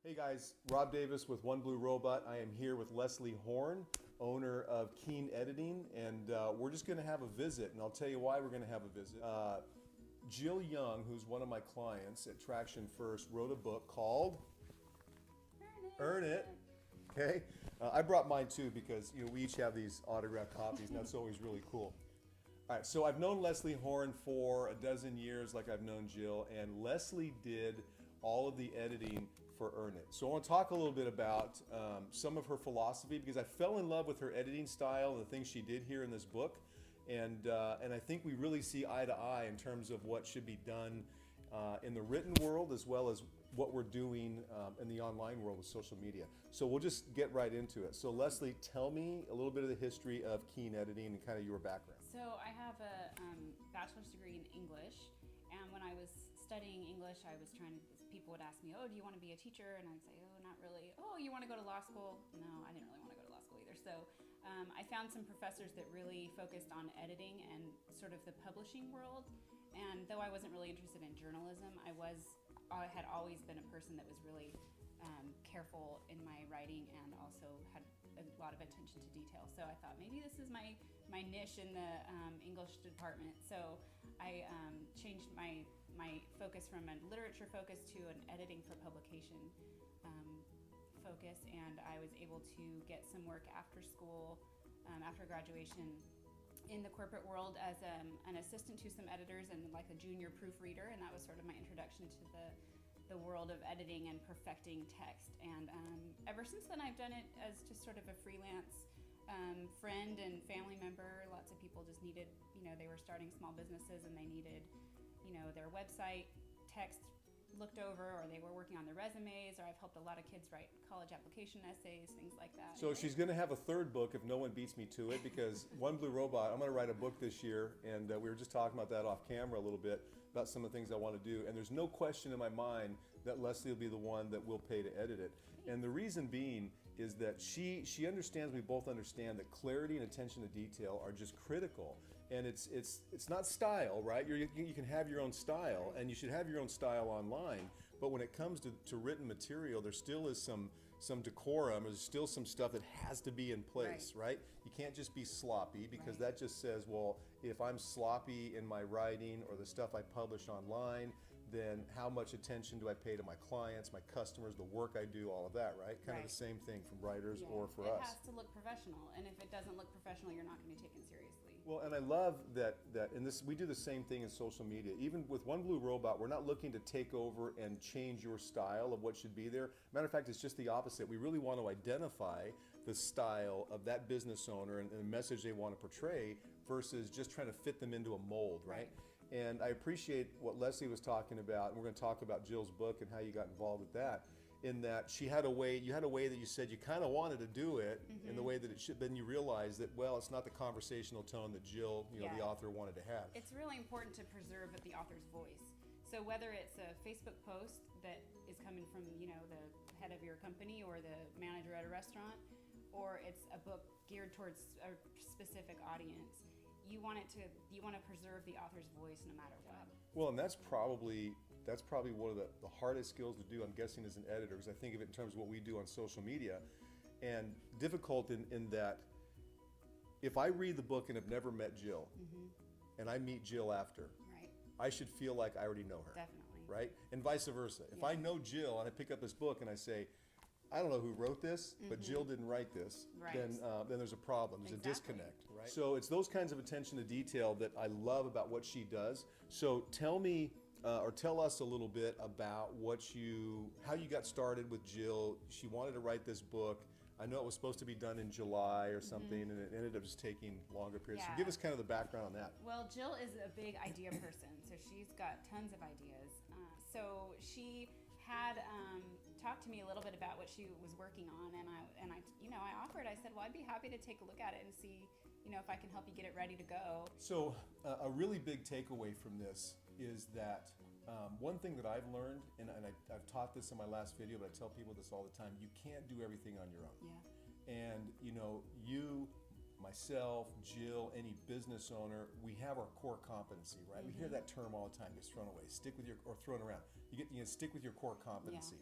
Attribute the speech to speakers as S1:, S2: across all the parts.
S1: Hey guys, Rob Davis with One Blue Robot. I am here with Leslie Horn, owner of Keen Editing, and we're just going to have a visit, and I'll tell you why we're going to have a visit. Jill Young, who's one of my clients at Traction First, wrote a book called Earn It. Okay, I brought mine too because we each have these autographed copies, and that's always really cool. All right, so I've known Leslie Horn for a dozen years, like I've known Jill, and Leslie did all of the editing for Earn It. So I want to talk a little bit about some of her philosophy because I fell in love with her editing style and the things she did here in this book, and I think we really see eye to eye in terms of what should be done in the written world as well as what we're doing in the online world with social media. So we'll just get right into it. So Leslie, tell me a little bit of the history of Keen Editing and kind of your background.
S2: So I have a bachelor's degree in English, and when I was studying English, people would ask me, oh, do you want to be a teacher? And I'd say, oh, not really. Oh, you want to go to law school? No, I didn't really want to go to law school either. So I found some professors that really focused on editing and sort of the publishing world. And though I wasn't really interested in journalism, I had always been a person that was really careful in my writing and also had a lot of attention to detail. So I thought maybe this is my niche in the English department. So I changed my focus from a literature focus to an editing for publication focus, and I was able to get some work after school, after graduation, in the corporate world as an assistant to some editors and like a junior proofreader, and that was sort of my introduction to the world of editing and perfecting text. And ever since then I've done it as just sort of a freelance friend and family member. Lots of people just needed, they were starting small businesses and they needed, their website text looked over, or they were working on their resumes, or I've helped a lot of kids write college application essays, things like that.
S1: So she's going to have a third book if no one beats me to it, because One Blue Robot, I'm going to write a book this year, and we were just talking about that off camera a little bit, about some of the things I want to do, and there's no question in my mind that Leslie will be the one that will pay to edit it. And the reason being is that she understands, we both understand, that clarity and attention to detail are just critical. And it's not style, right? You can have your own style, and you should have your own style online, but when it comes to written material, there still is some decorum, there's still some stuff that has to be in place, right? You can't just be sloppy, because that just says, well, if I'm sloppy in my writing or the stuff I publish online, then how much attention do I pay to my clients, my customers, the work I do, all of that, right? Kind of the same thing from writers or for us.
S2: It has to look professional, and if it doesn't look professional, you're not going to be taken seriously.
S1: Well, and I love that in this, we do the same thing in social media. Even with One Blue Robot, we're not looking to take over and change your style of what should be there. Matter of fact, it's just the opposite. We really want to identify the style of that business owner and the message they want to portray versus just trying to fit them into a mold, right? And I appreciate what Leslie was talking about, and we're going to talk about Jill's book and how you got involved with that, in that you had a way that you said you kind of wanted to do it in the way that it should, then you realized that, well, it's not the conversational tone that Jill, the author, wanted to have.
S2: It's really important to preserve the author's voice. So whether it's a Facebook post that is coming from, the head of your company or the manager at a restaurant, or it's a book geared towards a specific audience, you want to preserve the author's voice no matter what.
S1: Well, and that's probably one of the hardest skills to do, I'm guessing, as an editor, because I think of it in terms of what we do on social media, and difficult in that if I read the book and have never met Jill, and I meet Jill after, I should feel like I already know her.
S2: Definitely.
S1: Right? And vice versa. If I know Jill and I pick up this book and I say, I don't know who wrote this, but Jill didn't write this, then there's a problem. There's a disconnect, right? So it's those kinds of attention to detail that I love about what she does. So tell me, or tell us a little bit about how you got started with Jill. She wanted to write this book. I know it was supposed to be done in July or something, and it ended up just taking longer periods. So give us kind of the background on that.
S2: Well, Jill is a big idea person, so she's got tons of ideas. So she had talked to me a little bit about what she was working on, and I offered. I said, well, I'd be happy to take a look at it and see, if I can help you get it ready to go.
S1: So a really big takeaway from this is that one thing that I've learned, and I've taught this in my last video, but I tell people this all the time: you can't do everything on your own.
S2: Yeah.
S1: And you, myself, Jill, any business owner, we have our core competency, right? We hear that term all the time, gets thrown away. Stick with your, or thrown around. You stick with your core competency.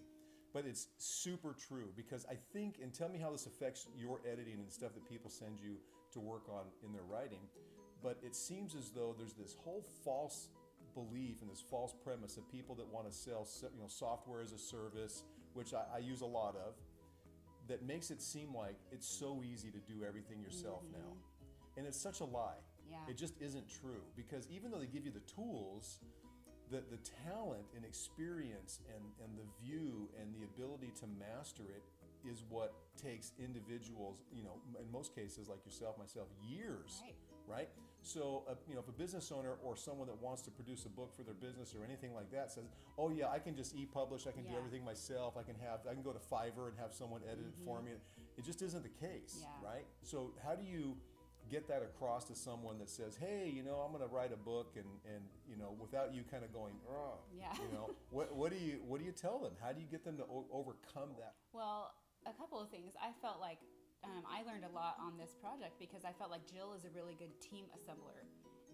S1: But it's super true because I think, and tell me how this affects your editing and stuff that people send you to work on in their writing, but it seems as though there's this whole false belief and this false premise of people that want to sell, software as a service, which I use a lot of, that makes it seem like it's so easy to do everything yourself now. And it's such a lie.
S2: Yeah.
S1: It just isn't true, because even though they give you the tools, the talent and experience and the view and the ability to master it is what takes individuals, in most cases like yourself, myself, years, right? So, if a business owner or someone that wants to produce a book for their business or anything like that says, oh yeah, I can just e-publish, I can do everything myself, I can go to Fiverr and have someone edit it for me. It just isn't the case, right? So how do you get that across to someone that says, hey, I'm going to write a book, and without you kind of going, what do you tell them? How do you get them to overcome that?
S2: Well, a couple of things. I felt like I learned a lot on this project because I felt like Jill is a really good team assembler,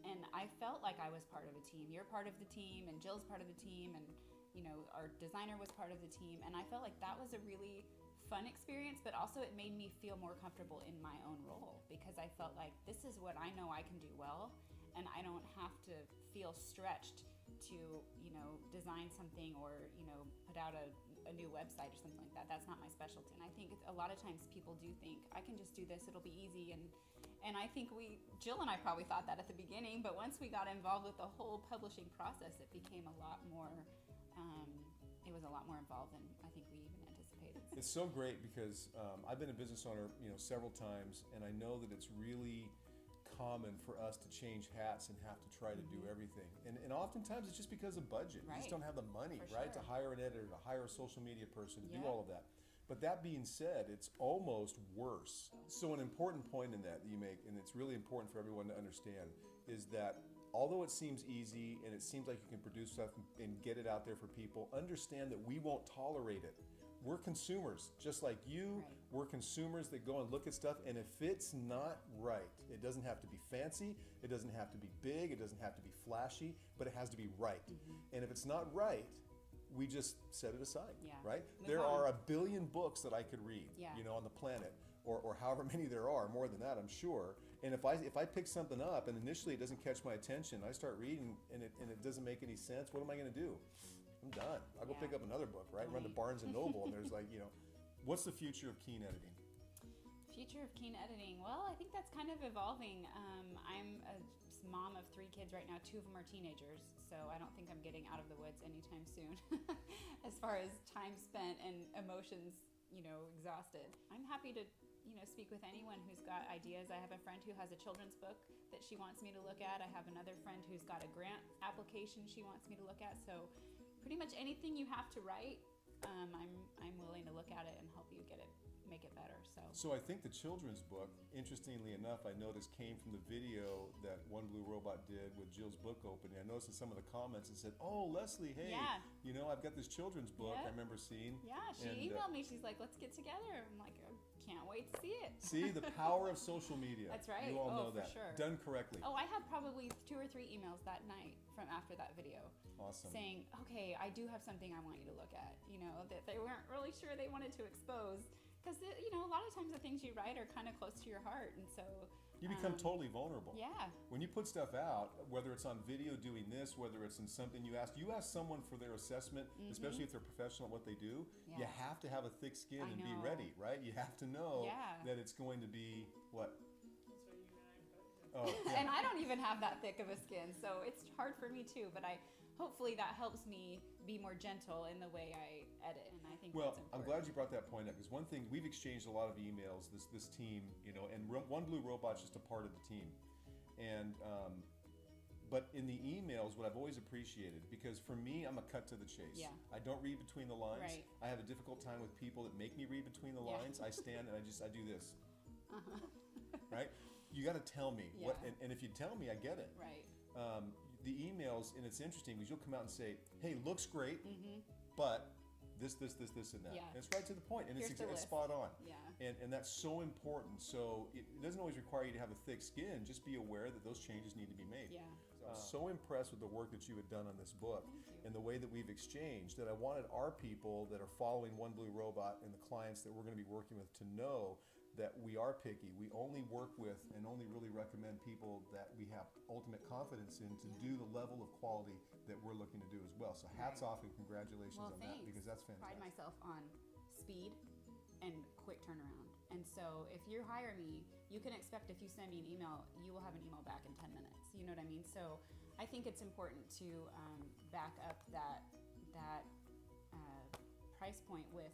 S2: and I felt like I was part of a team. You're part of the team, and Jill's part of the team, and our designer was part of the team, and I felt like that was a really fun experience, but also it made me feel more comfortable in my own role because I felt like this is what I know I can do well, and I don't have to feel stretched to design something or put out a new website or something like that. That's not my specialty, and I think a lot of times people do think I can just do this, it'll be easy, and I think Jill and I probably thought that at the beginning, but once we got involved with the whole publishing process, it became a lot more it was a lot more involved than I think we even anticipated.
S1: It's so great because I've been a business owner, several times, and I know that it's really common for us to change hats and have to try to do everything. And oftentimes it's just because of budget. You just don't have the money, right? To hire an editor, to hire a social media person, to do all of that. But that being said, it's almost worse. So an important point in that you make, and it's really important for everyone to understand, is that although it seems easy and it seems like you can produce stuff and get it out there for people, understand that we won't tolerate it. We're consumers, just like you. We're consumers that go and look at stuff, and if it's not right, it doesn't have to be fancy, it doesn't have to be big, it doesn't have to be flashy, but it has to be right. And if it's not right, we just set it aside, right? There are a billion books that I could read, on the planet, or however many there are, more than that, I'm sure. And if I pick something up and initially it doesn't catch my attention, I start reading and it doesn't make any sense, what am I going to do? I'm done. I'll go pick up another book, right? Run to Barnes and Noble, and there's what's the future of Keen editing?
S2: Future of Keen editing? Well, I think that's kind of evolving. I'm a mom of 3 kids right now. 2 of them are teenagers, so I don't think I'm getting out of the woods anytime soon as far as time spent and emotions, exhausted. I'm happy to speak with anyone who's got ideas. I have a friend who has a children's book that she wants me to look at. I have another friend who's got a grant application she wants me to look at. So pretty much anything you have to write, I'm willing to look at it and help you make it better.
S1: So I think the children's book, interestingly enough, I noticed came from the video that One Blue Robot did with Jill's book opening. I noticed in some of the comments it said, oh, Leslie, hey, I've got this children's book I remember seeing.
S2: Yeah, she emailed me. She's like, let's get together. I'm like, I can't wait to see it.
S1: See, the power of social media.
S2: That's right.
S1: You all know that.
S2: For sure.
S1: Done correctly.
S2: Oh, I had probably 2 or 3 emails that night from after that video.
S1: Awesome.
S2: Saying, okay, I do have something I want you to look at, that they weren't really sure they wanted to expose. Because, a lot of times the things you write are kind of close to your heart. And so
S1: you become totally vulnerable.
S2: Yeah.
S1: When you put stuff out, whether it's on video doing this, whether it's in something you ask someone for their assessment, especially if they're professional at what they do, you have to have a thick skin and be ready, right? You have to know that it's going to be what? Oh, yeah.
S2: And I don't even have that thick of a skin, so it's hard for me too, but hopefully that helps me be more gentle in the way I edit, and I think that's important.
S1: I'm glad you brought that point up, because one thing, we've exchanged a lot of emails, this team, and One Blue Robot's just a part of the team. And but in the emails, what I've always appreciated, because for me, I'm a cut to the chase.
S2: Yeah.
S1: I don't read between the lines.
S2: Right.
S1: I have a difficult time with people that make me read between the lines. I stand and I do this. Right? You got to tell me what, and if you tell me, I get it.
S2: Right.
S1: The emails, and it's interesting because you'll come out and say, "Hey, looks great, but this, and that."
S2: Yeah.
S1: And it's right to the point, and it's spot on.
S2: Yeah.
S1: And that's so important. So it doesn't always require you to have a thick skin. Just be aware that those changes need to be made.
S2: Yeah.
S1: I was so impressed with the work that you had done on this book and the way that we've exchanged that I wanted our people that are following One Blue Robot and the clients that we're going to be working with to know that we are picky. We only work with and only really recommend people that we have ultimate confidence in to do the level of quality that we're looking to do as well. So hats off and congratulations
S2: Well,
S1: on that, because that's
S2: Pride
S1: fantastic.
S2: myself on speed and quick turnaround. And so if you hire me, you can expect if you send me an email, you will have an email back in 10 minutes. You know what I mean? So I think it's important to back up that price point with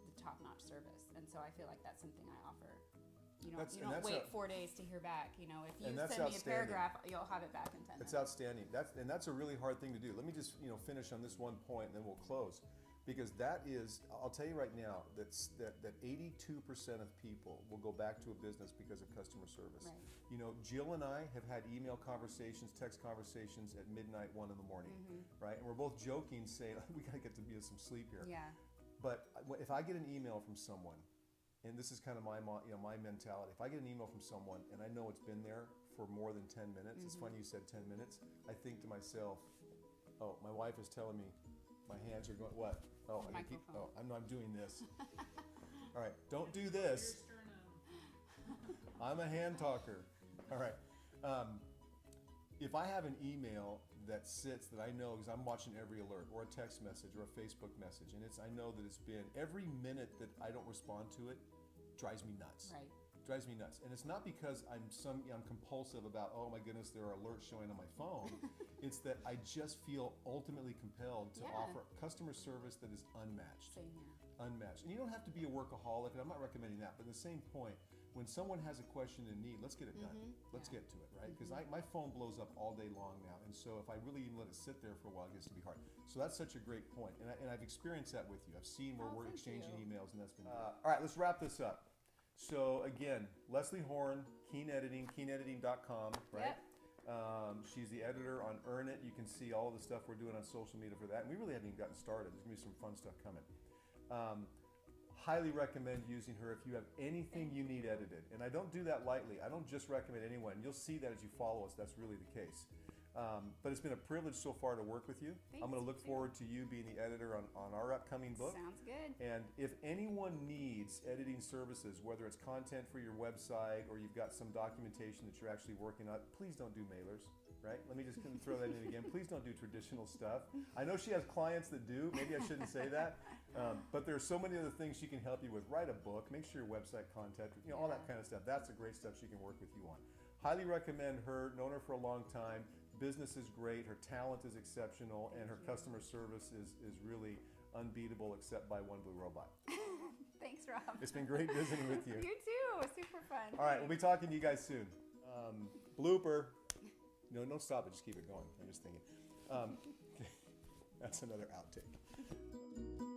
S2: the top-notch service. And so I feel like that's something I offer. You don't wait 4 days to hear back. You know, if you send me a paragraph, you'll have it back in 10 minutes.
S1: It's outstanding. That's a really hard thing to do. Let me just finish on this one point, and then we'll close. Because that is, I'll tell you right now, that 82% of people will go back to a business because of customer service.
S2: Right.
S1: You know, Jill and I have had email conversations, text conversations at midnight, 1 in the morning, right? And we're both joking, saying, we gotta get to be some sleep here.
S2: Yeah.
S1: But if I get an email from someone, and this is kind of my mentality, if I get an email from someone and I know it's been there for more than 10 minutes, it's funny you said 10 minutes, I think to myself, oh, my wife is telling me, my hands are going, what? Oh, I'm doing this. All right, don't do this. I'm a hand talker. All right. If I have an email that sits that I know, because I'm watching every alert or a text message or a Facebook message, and I know that it's been every minute that I don't respond to it drives me nuts.
S2: Right.
S1: Drives me nuts. And it's not because I'm compulsive about, oh my goodness, there are alerts showing on my phone. It's that I just feel ultimately compelled to offer customer service that is unmatched.
S2: Same here.
S1: Unmatched. And you don't have to be a workaholic, and I'm not recommending that, but at the same point, when someone has a question and need, let's get it done. Let's get to it, right? Because my phone blows up all day long now, and so if I really even let it sit there for a while, it gets to be hard. So that's such a great point, and I've experienced that with you. I've seen where we're exchanging emails, and that's been all right, let's wrap this up. So again, Leslie Horn, Keen Editing, keenediting.com, right?
S2: Yep.
S1: She's the editor on Earn It. You can see all the stuff we're doing on social media for that. And we really haven't even gotten started. There's gonna be some fun stuff coming. Highly recommend using her if you have anything you need edited. And I don't do that lightly. I don't just recommend anyone. You'll see that as you follow us, that's really the case. But it's been a privilege so far to work with you.
S2: Thanks,
S1: I'm going to look forward to you being the editor on our upcoming book.
S2: Sounds good.
S1: And if anyone needs editing services, whether it's content for your website or you've got some documentation that you're actually working on, please don't do mailers, right? Let me just throw that in again. Please don't do traditional stuff. I know she has clients that do. Maybe I shouldn't say that. But there are so many other things she can help you with. Write a book, make sure your website contact, all that kind of stuff. That's the great stuff she can work with you on. Highly recommend her. Known her for a long time. Business is great. Her talent is exceptional, and her customer service is really unbeatable, except by One Blue Robot.
S2: Thanks, Rob.
S1: It's been great visiting with you.
S2: You too. Super fun.
S1: All right, we'll be talking to you guys soon. Blooper. No, don't stop it. Just keep it going. I'm just thinking. That's another outtake.